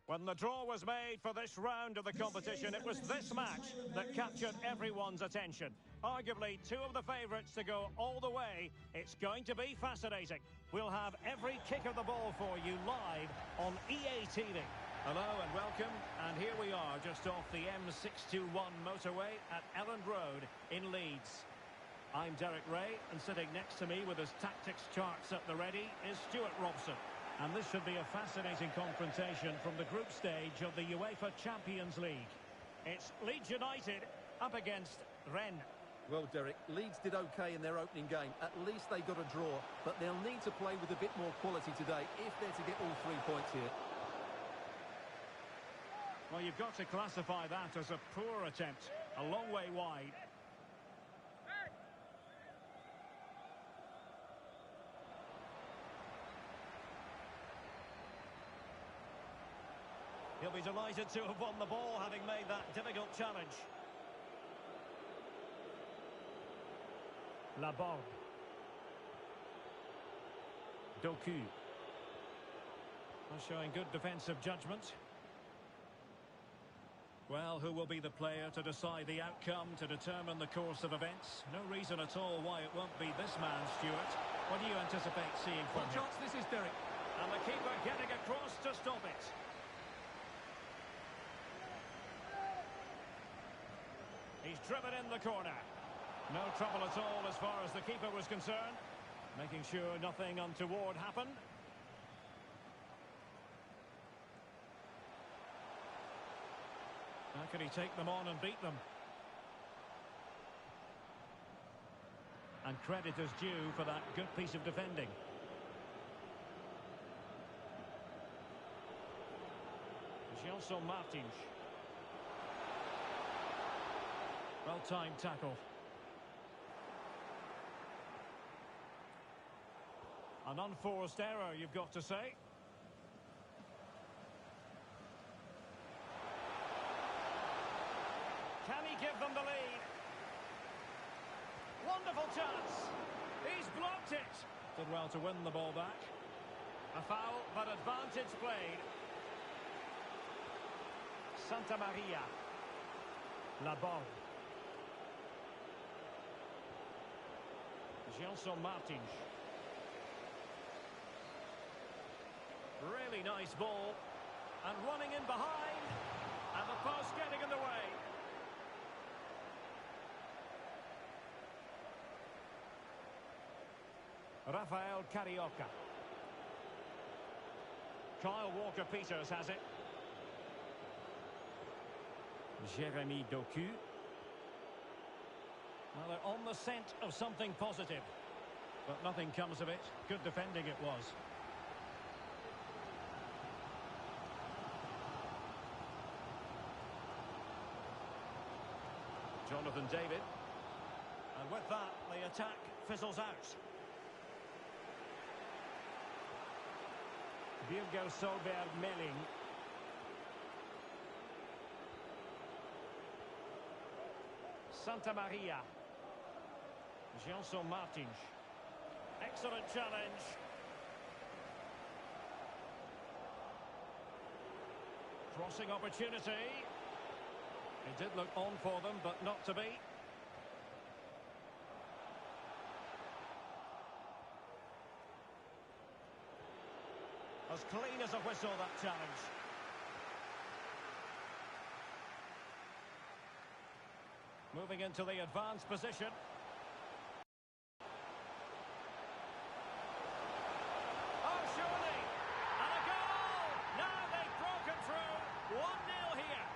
When the draw was made for this round of the competition, it was this match that captured everyone's attention. Arguably two of the favourites to go all the way. It's going to be fascinating. We'll have every kick of the ball for you live on EA TV. Hello and welcome, and here we are just off the M621 motorway at Elland Road in Leeds. I'm Derek Ray, and sitting next to me with his tactics charts at the ready is Stuart Robson. And this should be a fascinating confrontation from the group stage of the UEFA Champions League. It's Leeds United up against Rennes. Well, Derek, Leeds did okay in their opening game. At least they got a draw, but they'll need to play with a bit more quality today if they're to get all 3 points here. Well, you've got to classify that as a poor attempt. A long way wide. He'll be delighted to have won the ball, having made that difficult challenge. Laborde. Doku. Showing good defensive judgment. Well, who will be the player to decide the outcome, to determine the course of events? No reason at all why it won't be this man, Stuart. What do you anticipate seeing from What him? chance this is, Derek? And the keeper getting across to stop it. He's driven in the corner. No trouble at all as far as the keeper was concerned. Making sure nothing untoward happened. How can he take them on and beat them? And credit is due for that good piece of defending. Gelson Martins. Well-timed tackle. An unforced error, you've got to say. Can he give them the lead? Wonderful chance. He's blocked it. Did well to win the ball back. A foul, but advantage played. Santa Maria. Laborde. Gelson Martins. Really nice ball. And running in behind. And the post getting in the way. Rafael Carioca. Kyle Walker-Peters has it. Jeremy Doku. Well, they're on the scent of something positive. But nothing comes of it. Good defending it was. Jonathan David. And with that, the attack fizzles out. Virgo Solberg-Melling. Santa Maria. Gelson Martins. Excellent challenge. Crossing opportunity. It did look on for them, but not to be. As clean as a whistle, that challenge. Moving into the advanced position. Oh, surely! And a goal! Now they've broken through. 1-0 here.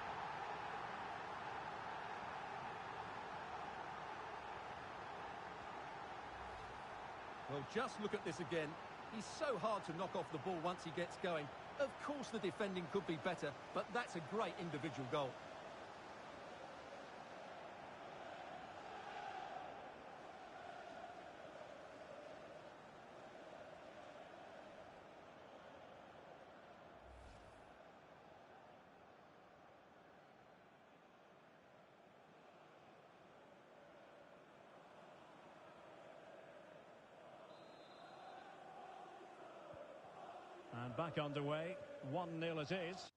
Well, just look at this again. He's so hard to knock off the ball once he gets going. Of course the defending could be better, but that's a great individual goal. And back underway. 1-0 it is.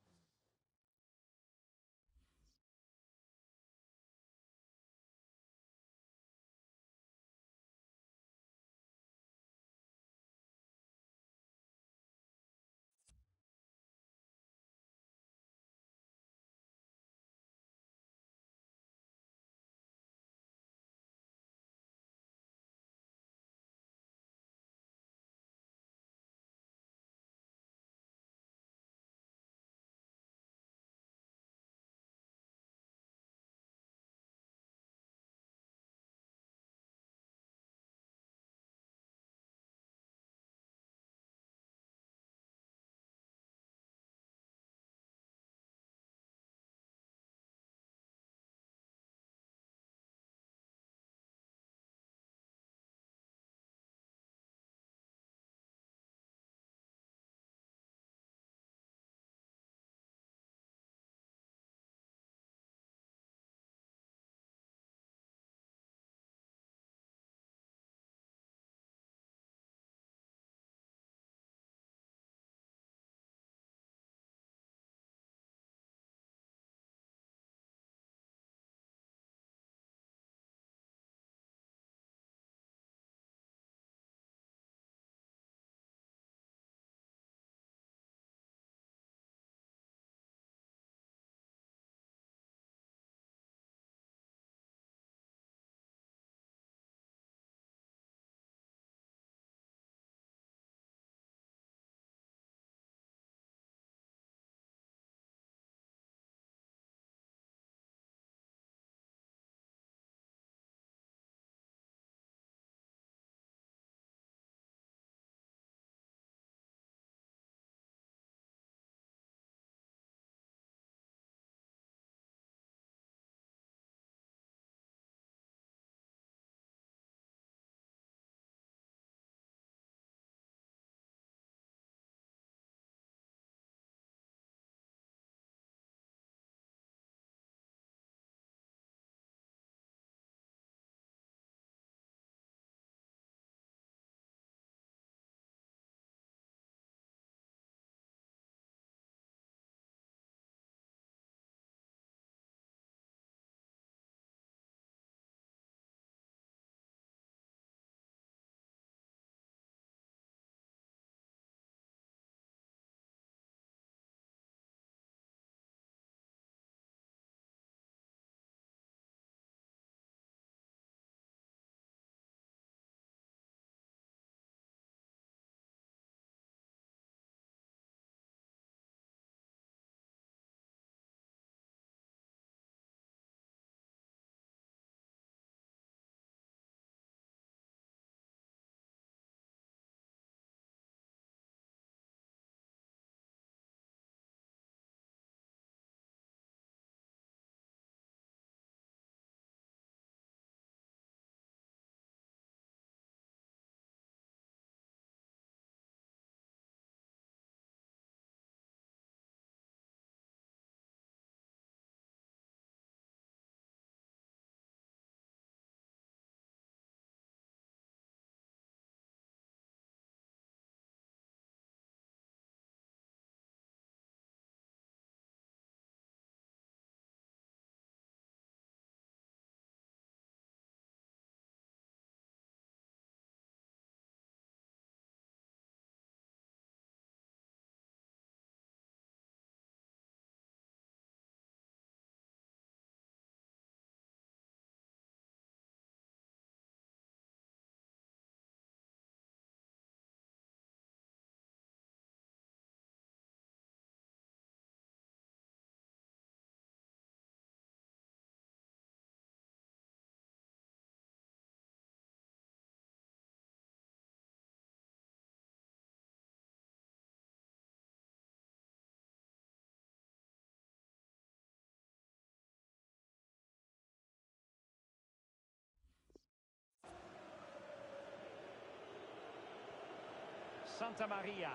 Santa Maria.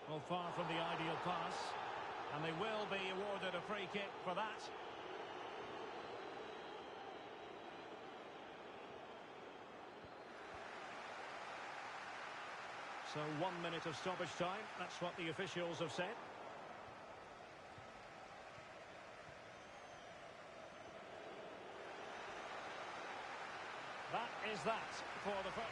Well, far from the ideal pass. And they will be awarded a free kick for that. So 1 minute of stoppage time. That's what the officials have said. That is that for the first.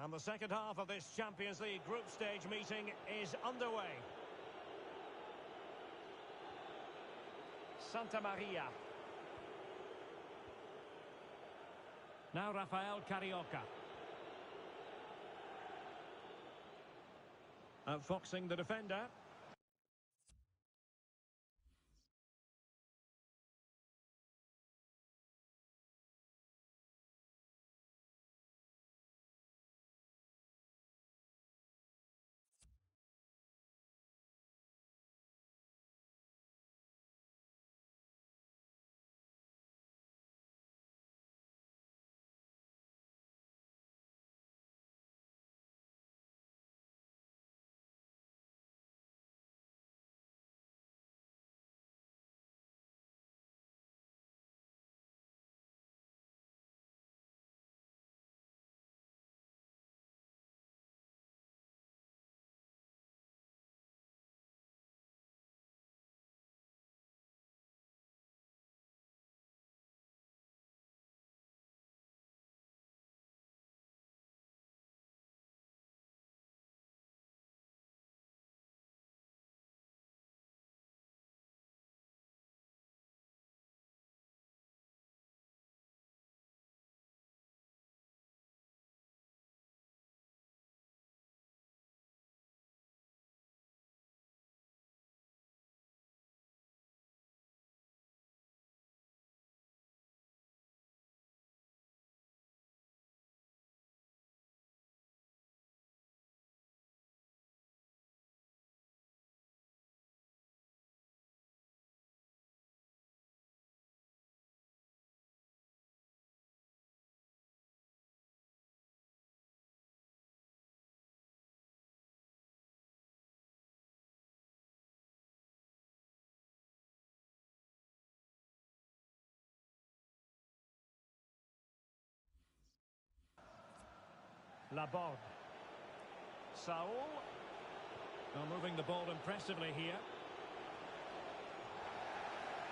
And the second half of this Champions League group stage meeting is underway. Santa Maria. Now Rafael Carioca. Outfoxing the defender. Laborde. Saul. Now moving the ball impressively here.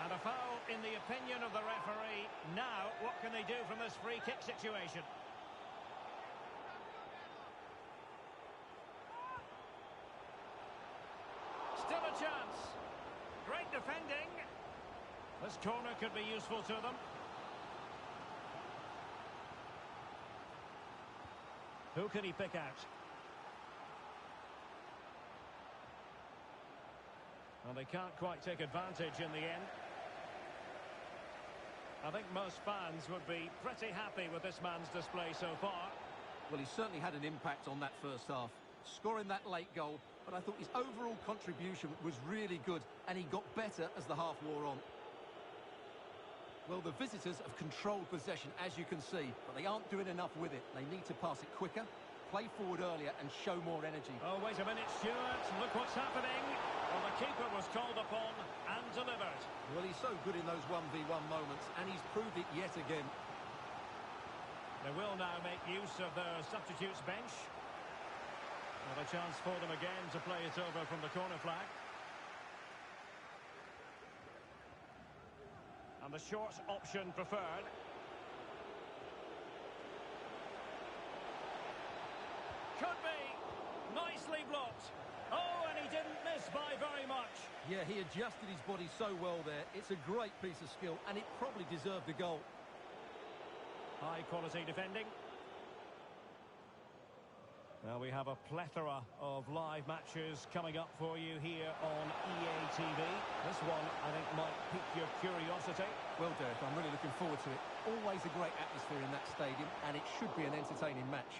And a foul in the opinion of the referee. Now, what can they do from this free kick situation? Still a chance. Great defending. This corner could be useful to them. Who can he pick out? Well, they can't quite take advantage in the end. I think most fans would be pretty happy with this man's display so far. Well, he certainly had an impact on that first half, scoring that late goal, but I thought his overall contribution was really good, and he got better as the half wore on. Well, the visitors have controlled possession, as you can see, but they aren't doing enough with it. They need to pass it quicker, play forward earlier, and show more energy. Oh, wait a minute, Stuart. Look what's happening. Well, the keeper was called upon and delivered. Well, he's so good in those 1v1 moments, and he's proved it yet again. They will now make use of their substitutes bench. Well, a chance for them again to play it over from the corner flag. And the short option preferred. Could be. Nicely blocked. Oh, and he didn't miss by very much. Yeah, he adjusted his body so well there. It's a great piece of skill, and it probably deserved the goal. High quality defending. Well, we have a plethora of live matches coming up for you here on EA TV. This one, I think, might pique your curiosity. Well, Derek, I'm really looking forward to it. Always a great atmosphere in that stadium, and it should be an entertaining match.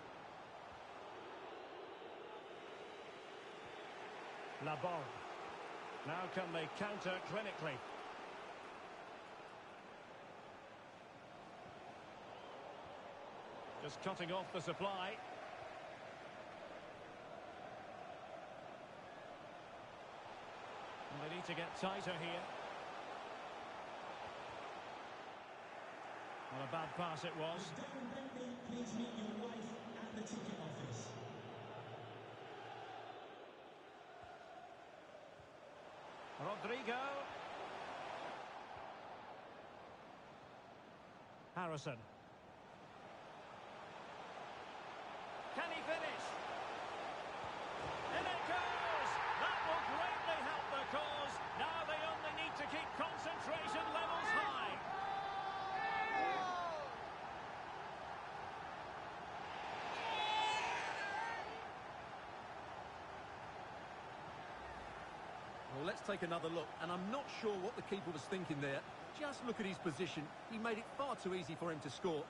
Laborde. Now can they counter clinically? Just cutting off the supply. And they need to get tighter here. What a bad pass it was. Please meet your wife at the ticket office. Rodrigo. Harrison. Can he finish? In it goes! That will greatly help the cause. Now they only need to keep concentration levels high. Well, let's take another look, and I'm not sure what the keeper was thinking there. Just look at his position. He made it far too easy for him to score.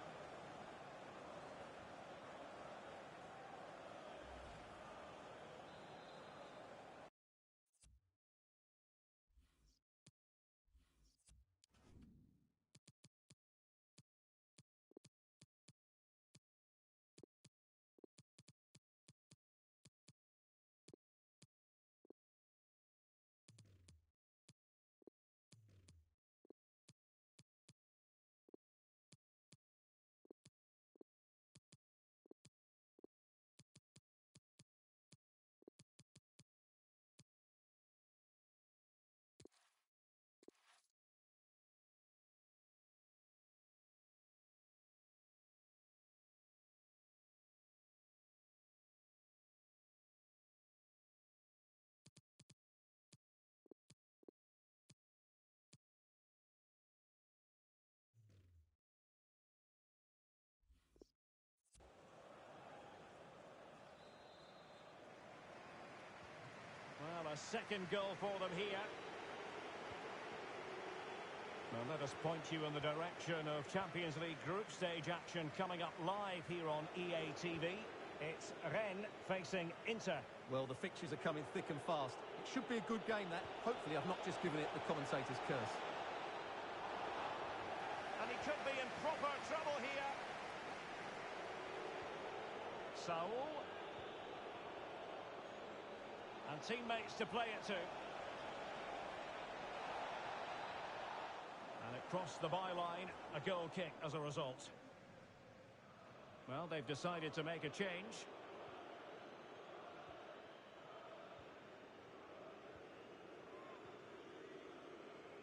Well, a second goal for them here. Well, let us point you in the direction of Champions League group stage action coming up live here on EA TV. It's Rennes facing Inter. Well, the fixtures are coming thick and fast. It should be a good game, that. Hopefully I've not just given it the commentator's curse. And he could be in proper trouble here. Saul. And teammates to play it to. And it crossed the byline. A goal kick as a result. Well, they've decided to make a change.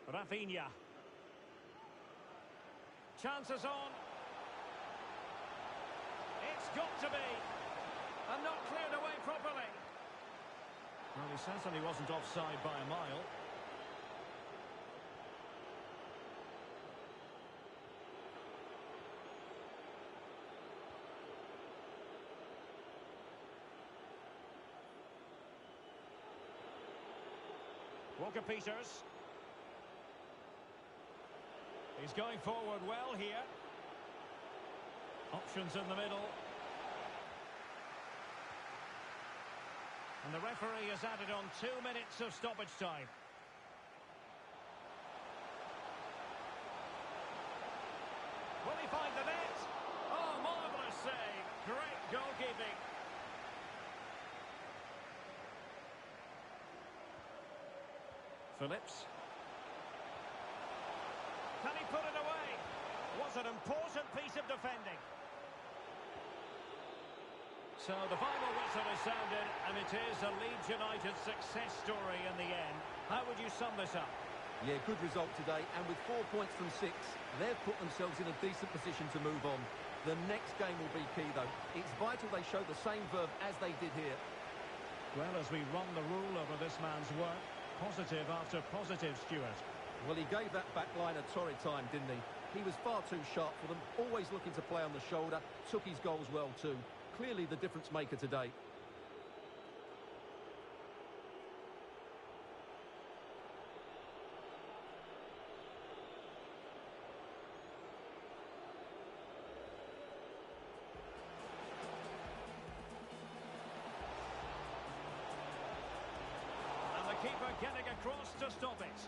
Rafinha. Chances on. It's got to be. And not cleared away properly. Well, he certainly wasn't offside by a mile. Walker-Peters. He's going forward well here. Options in the middle. And the referee has added on 2 minutes of stoppage time. Will he find the net? Oh, marvellous save. Great goalkeeping. Phillips. Can he put it away? Was an important piece of defending. So the final whistle is sounded, and it is a Leeds United success story in the end. How would you sum this up? Yeah, good result today, and with 4 points from 6, they've put themselves in a decent position to move on. The next game will be key, though. It's vital they show the same verve as they did here. Well, as we run the rule over this man's work, positive after positive, Stuart. Well, he gave that back line a torrid time, didn't he? He was far too sharp for them, always looking to play on the shoulder, took his goals well too. Clearly the difference maker today. Keeper getting across to stop it.